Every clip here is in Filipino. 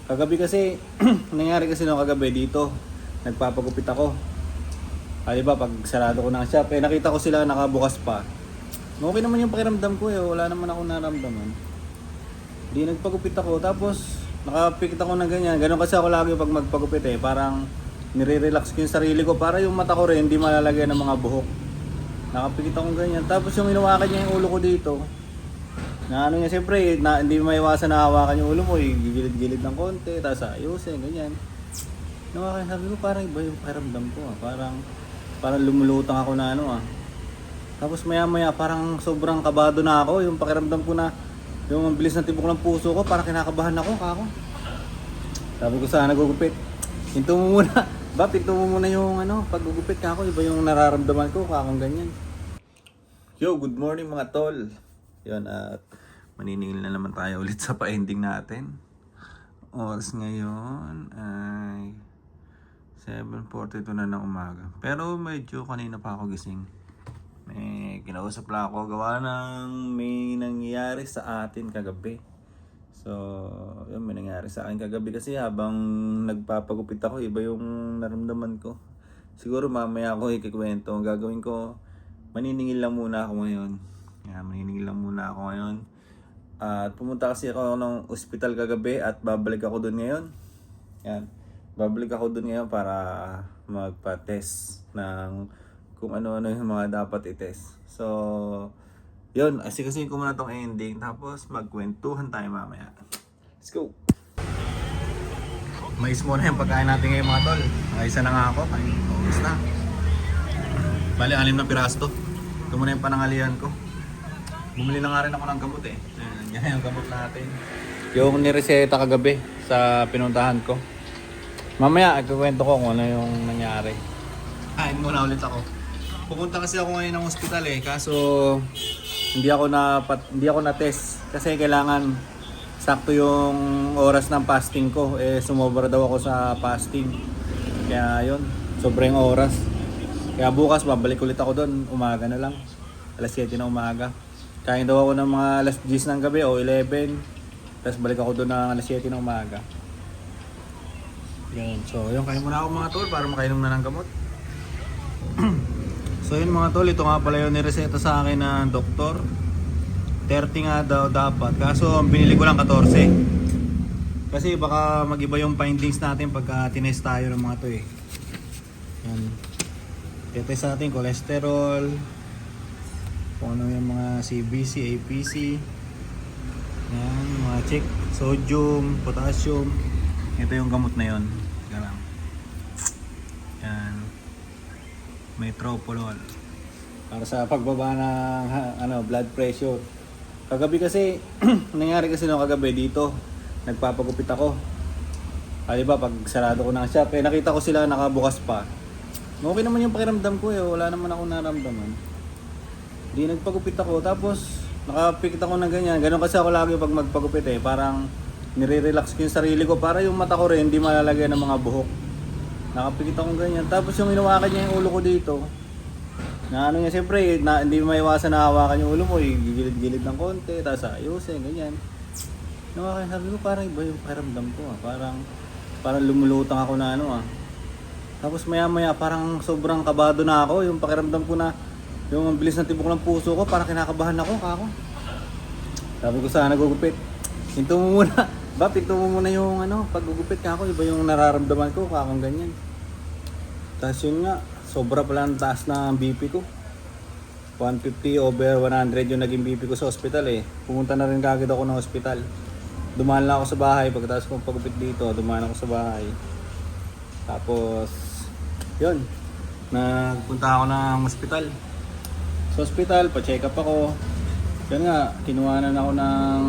Kagabi kasi, nangyari kasi nung kagabi dito, nagpapagupit ako. Diba, pag sarado ko ng shop, nakita ko sila nakabukas pa. Okay naman yung pakiramdam ko wala naman ako naramdaman. Di nagpagupit ako, tapos nakapikit ako ng ganyan. Ganun kasi ako lagi pag magpagupit parang nire-relax ko yung sarili ko para yung mata ko rin hindi malalagyan ng mga buhok. Nakapikit ako ganyan. Tapos yung hinawakan niya yung ulo ko dito, na ano niya, siyempre, hindi maiwasan na hawakan yung ulo mo, gilid-gilid ng konti, tapos ayusin, ganyan. Nawakan, sabi ko, parang iba yung pakiramdam ko parang lumulutang ako na Tapos maya-maya, parang sobrang kabado na ako, yung pakiramdam ko na, yung bilis ng tibok ng puso ko, parang kinakabahan ako, kako. Sabi ko sana gugupit, hinto mo muna, hinto mo muna yung paggugupit kako, iba yung nararamdaman ko, kakong ganyan. Yo, good morning mga tol. Yun, at maniningil na naman tayo ulit sa pa-ending natin. Oras ngayon ay 7:42 na ng umaga. Pero medyo kanina pa ako gising. May kinausap lang ako gawa ng may nangyayari sa atin kagabi. So, yun, may nangyayari sa akin kagabi kasi habang nagpapagupit ako, iba yung naramdaman ko. Siguro mamaya ako ikikwento. Ang gagawin ko, maniningil lang muna ako ngayon. Maniningil lang muna ako ngayon. At pumunta kasi ako ng ospital kagabi at babalik ako doon ngayon. Babalik ako doon ngayon para magpa-test ng kung ano-ano yung mga dapat i-test. So, yun. Kasi ko muna tong ending. Tapos magkwentuhan tayo mamaya. Let's go! Mais muna yung pagkain natin ngayon mga tol. Isa na nga ako. Ubus na. Bali, 6 na piraso to. Ito muna yung panangalian ko. Bumili na nga rin ako ng gamot Yan yung gamot natin. Yung nireseta kagabi sa pinuntahan ko. Mamaya, ikukwento ko kung ano yung nangyari. Kain muna ulit ako. Pupunta kasi ako ngayon ng ospital kaso hindi ako na-test kasi kailangan sakto yung oras ng fasting ko. Sumobra daw ako sa fasting. Kaya yun, sobrang oras. Kaya bukas babalik ulit ako doon, umaga na lang. Alas 7 na umaga. Kain daw ako ng mga alas 10 ng gabi o 11. Tapos balik ako doon ng alas 7 ng umaga. Yan. So, yun, kain muna ako mga tol para makainom na ng gamot. So, yun mga tol, ito nga pala yung nireseta sa akin ng doktor. 30 nga daw dapat. Kaso, ang binili ko lang 14. Kasi baka mag-iba yung findings natin pagka tinest tayo ng mga to Yan. Test natin cholesterol, kung ano yung mga CBC, APC. Yan, mga check. Sodium, potassium. Ito yung gamot na yun. Yan. Metoprolol. Para sa pagbaba ng blood pressure. Kagabi kasi, nangyari kasi nung kagabi dito, nagpapagupit ako. Diba, pag sarado ko ng shop, nakita ko sila nakabukas pa. Okay naman yung pakiramdam ko wala naman ako naramdaman. Di nagpagupit ako, tapos nakapikit ako ng ganyan. Ganun kasi ako lagi pag magpagupit parang nire-relax ko yung sarili ko para yung mata ko rin hindi malalagyan ng mga buhok. Nakapikit ako ganyan. Tapos yung hinawakan niya yung ulo ko dito, na ano niya, siyempre, hindi maiwasan na hawakan yung ulo mo, gilid-gilid ng konti, tapos ayusin, ganyan. Nawakan, sabi ko, parang iba yung pakiramdam ko parang lumulutang ako na Tapos maya-maya, parang sobrang kabado na ako, yung pakiramdam ko na, yung bilis ng tibok ng puso ko, parang kinakabahan ako, kako. Sabi ko sana gugupit, hinto mo muna, hinto mo muna yung paggugupit kako, iba yung nararamdaman ko, kakong ganyan. Tapos yun nga, sobra pala ang taas na BP ko. 150 over 100 yung naging BP ko sa ospital Pumunta na rin kagad ako ng ospital. Dumaan lang ako sa bahay, pagkatapos kong pagupit dito, dumaan ako sa bahay. Tapos, yun, nagpunta ako ng ospital. Sa ospital, pa-check up ako. Yan nga, kinuhanan ako ng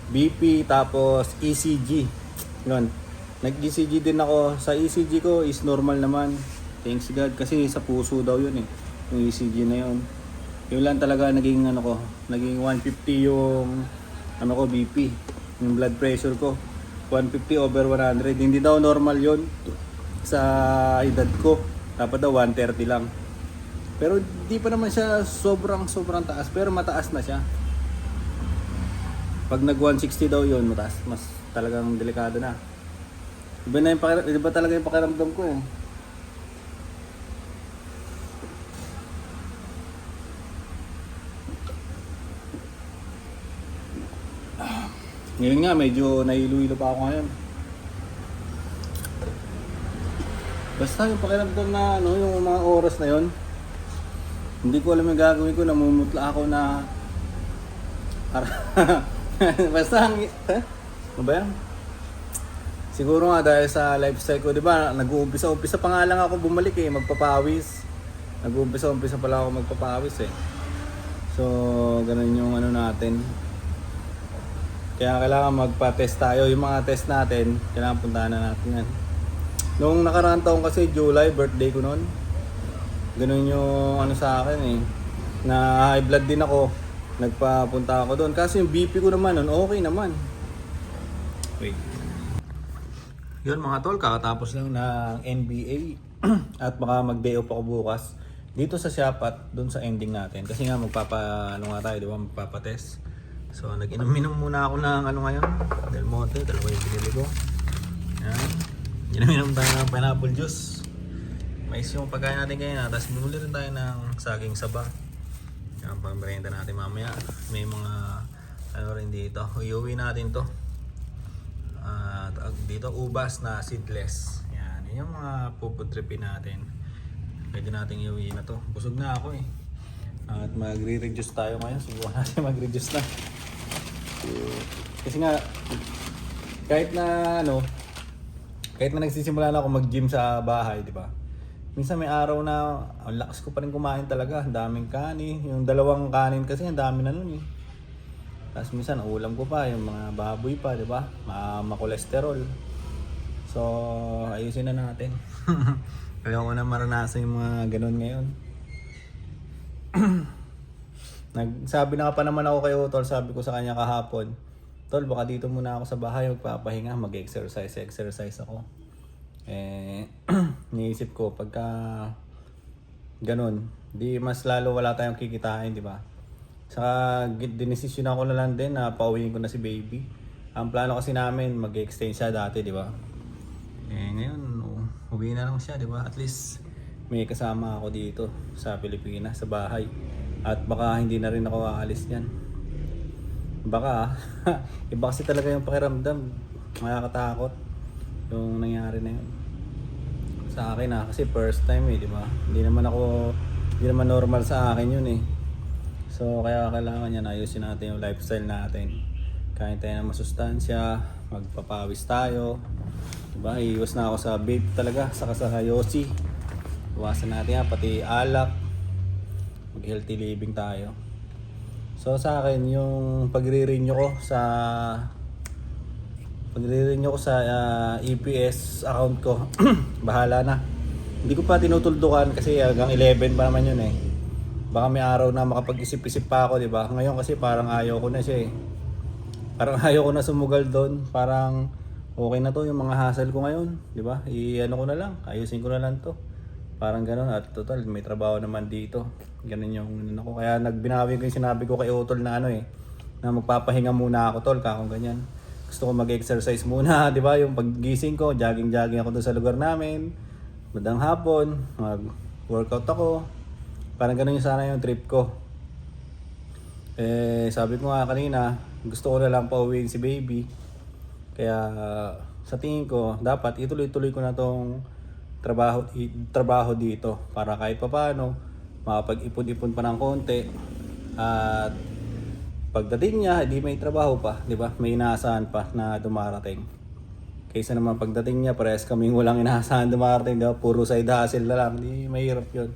BP, tapos ECG. Yun, nag-ECG din ako. Sa ECG ko is normal naman. Thanks God, kasi sa puso daw yun yung ECG na yun. Yun lang talaga naging naging 150 yung BP, yung blood pressure ko. 150 over 100. Hindi daw normal yun sa edad ko. Dapat daw 130 lang. Pero di pa naman siya sobrang taas, pero mataas na siya. Pag nag 160 daw yun, mataas, mas talagang delikado na. Iba talaga yung pakiramdam ko eh. Ngayon nga, medyo nahilo-hilo pa ako ngayon. Basta yung pakiramdam na ano, yung mga oras na yon, hindi ko alam yung gagawin ko, namumutla ako na basta ano ba yan? Siguro nga dahil sa lifestyle ko, di ba, nag-uumpisa pa nga lang ako bumalik eh, magpapawis. Nag-uumpisa pa lang ako magpapawis eh. So, ganun yung ano natin. Kaya kailangan magpa-test tayo. Yung mga test natin, kailangan puntahan na natin yan. Noong nakaraang taon kasi, July, birthday ko noon. Ganun yung ano sa akin eh. Na high blood din ako. Nagpapunta ako doon. Kasi yung BP ko naman noon, okay naman. Wait. Yun mga tol, kakatapos lang ng NBA. At baka mag-day off ako bukas. Dito sa shop at doon sa ending natin. Kasi nga ano nga tayo, di ba? Magpapatest. So nag-inom muna ako ng ano ngayon, Del Monte, dalawa yung pinili ko. Yan. Inom tayo ng pineapple juice. Mais yung pagkain natin ngayon, tapos bumuli rin tayo ng saging saba. Yan, pang merienda natin mamaya. May mga ano rin dito, iuwi natin to. Dito ubas na seedless. Yan, yun yung mga puputripin natin. Pwede natin iuwi na to. Busog na ako eh. At magre-reduce tayo ngayon. Subukan natin mag-reduce na. Kasi nga kahit na nagsisimula na ako mag-gym sa bahay, di ba? Minsan may araw na ang lakas ko pa rin kumain talaga, ang daming kanin, yung dalawang kanin kasi ang dami na nun eh. Tapos minsan ulam ko pa yung mga baboy pa, di ba? Ma-cholesterol. So ayusin na natin. Kaya ko na maranasan yung mga ganun ngayon. Nagsabi na pa naman ako kay Utol, sabi ko sa kanya kahapon, Tol, baka dito muna ako sa bahay, magpapahinga, mag-exercise ako. Niisip ko, pagka ganun, di mas lalo wala tayong kikitain, di ba? Saka dinesisyon ako na lang din na pauwiin ko na si baby. Ang plano kasi namin, mag-extend siya dati, di ba? Ngayon, uwi na lang siya, di ba? At least, may kasama ako dito sa Pilipinas, sa bahay. At baka hindi na rin ako aalis niyan. Baka, iba kasi talaga yung pakiramdam. Nakakatakot yung nangyari na yun. Sa akin kasi first time eh, di ba? Hindi naman normal sa akin yun eh. So kaya kailangan yan, ayusin natin yung lifestyle natin. Kain tayo ng masustansya, magpapawis tayo. Diba? Iiwas na ako sa vape talaga, saka sa yosi. Iwasan natin yan, pati alak. Mag-healthy living tayo. So sa akin, yung pagre-renew ko sa EPS account ko, bahala na. Hindi ko pa tinutuldukan kasi hanggang 11 pa naman yun eh. Baka may araw na makapag-isip-isip pa ako, di ba? Ngayon kasi parang ayaw ko na siya eh. Parang ayaw ko na sumugal doon. Parang okay na to yung mga hassle ko ngayon, di ba? I-ano ko na lang, ayusin ko na lang to. Parang gano'n, at total may trabaho naman dito. Ganun yung ako. Kaya nagbinawi ko yung sinabi ko kay Utol na ano eh, na magpapahinga muna ako tol, kakong ganyan. Gusto ko mag-exercise muna, di ba? Yung paggising ko, jogging ako doon sa lugar namin. Madang hapon, mag-workout ako. Parang ganun yung sana yung trip ko. Sabi ko nga kanina, gusto ko na lang pauwiin si baby. Kaya sa tingin ko, dapat ituloy-tuloy ko na tong trabaho dito para kahit papaano makapag-ipon-ipon pa ng konti at pagdating niya hindi may trabaho pa, di ba? May inaasahan pa na dumarating. Kaysa naman pagdating niya parehas kaming walang inaasahan dumarating, di ba? Puro side hustle na lang, di mahirap 'yun.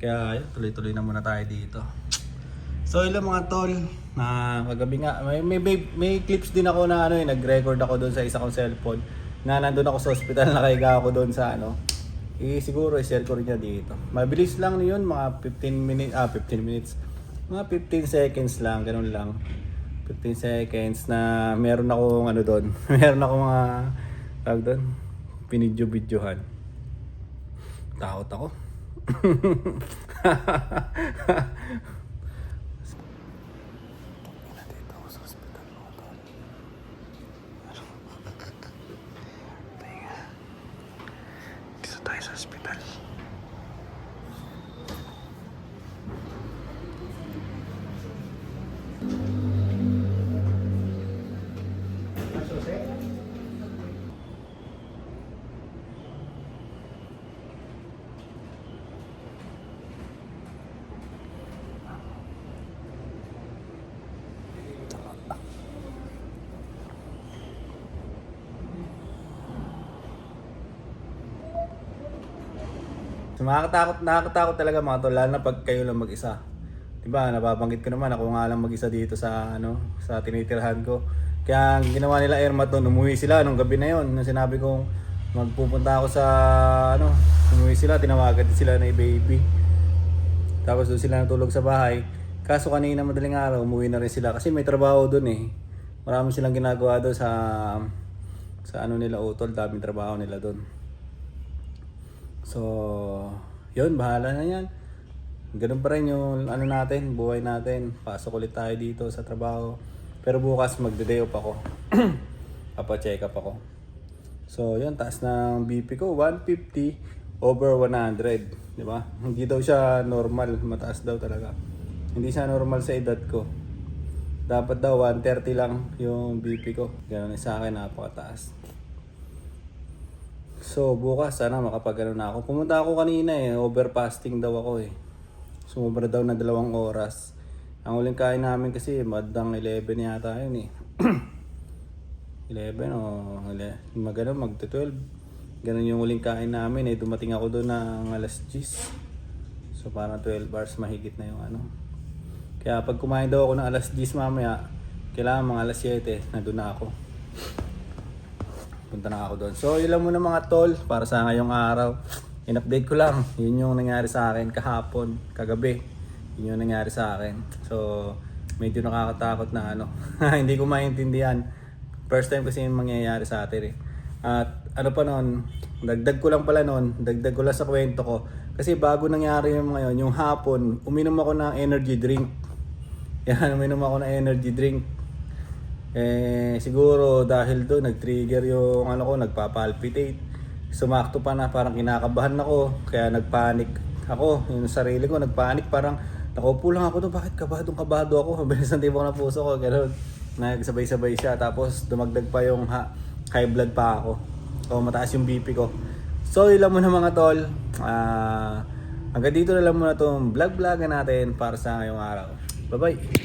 Kaya ayun, tuloy-tuloy na muna tayo dito. So ilang mga tol na kagabi nga may clips din ako na nag-record ako doon sa isa kong cellphone na nandun ako sa ospital, nakahiga ako doon sa siguro i-share ko rin niya dito. Mabilis lang yun, mga 15 minutes. Mga 15 seconds lang, ganun lang. 15 seconds na meron akong doon. Meron akong mga tawag doon, pinidyo-videohan. Takot ako. Dito ako sa ospital, mga tol. Hospital. So, nakakatakot talaga mga tol, lalo na pag kayo lang mag-isa. Diba, nababanggit ko naman ako nga lang mag-isa dito sa sa tinitirhan ko. Kaya ang ginawa nila Ermaton, umuwi sila nung gabi na yon. Nung sinabi kong magpupunta ako sa umuwi sila, tinawagan sila na baby. Tapos doon sila natulog sa bahay. Kaso kanina madaling araw, umuwi na rin sila kasi may trabaho doon eh. Marami silang ginagawa doon sa nila utol, daming trabaho nila doon. So, yun, bahala na yan. Ganun pa rin yung natin, buhay natin. Pasok ulit tayo dito sa trabaho. Pero bukas magde-day off ako. Papa-check up ako. So, yun, taas ng BP ko, 150 over 100. Di ba? Hindi daw siya normal, mataas daw talaga. Hindi siya normal sa edad ko. Dapat daw 130 lang yung BP ko. Ganun sa akin, napakataas. So bukas sana makapag na ako. Pumunta ako kanina overfasting daw ako eh. Sumobra daw na 2 oras. Ang huling kain namin kasi madang 11 yata yun eh. 11 o mag-12. Ganun yung huling kain namin eh. Dumating ako doon ng alas 10. So parang 12 hours mahigit na yung Kaya pag kumain daw ako ng alas 10 mamaya, kailangan mga alas 7 nandun na ako. Punta na ako doon. So yun lang muna mga tol para sa ngayong araw. In-update ko lang. Yun yung nangyari sa akin kahapon, kagabi. Yun yung nangyari sa akin. So medyo nakakatakot na hindi ko maintindihan. First time kasi yung mangyayari sa atin eh. At pa noon, dagdag ko lang sa kwento ko. Kasi bago nangyari yung ngayon, yung hapon, uminom ako ng energy drink. Yan, uminom ako ng energy drink. Siguro dahil doon nag-trigger yung nagpapalpitate. Sumakto pa na parang kinakabahan ako, kaya nagpanic ako. Yung sarili ko nagpanic, parang nakaupo lang ako doon, bakit kabado ako? Bilis ng tibok ng puso ko, gano'n. Nagsabay-sabay siya, tapos dumagdag pa yung high blood pa ako. O mataas yung BP ko. So yun lang muna mga tol. Hanggang dito na lang muna itong vlog natin para sa ngayong araw. Bye bye!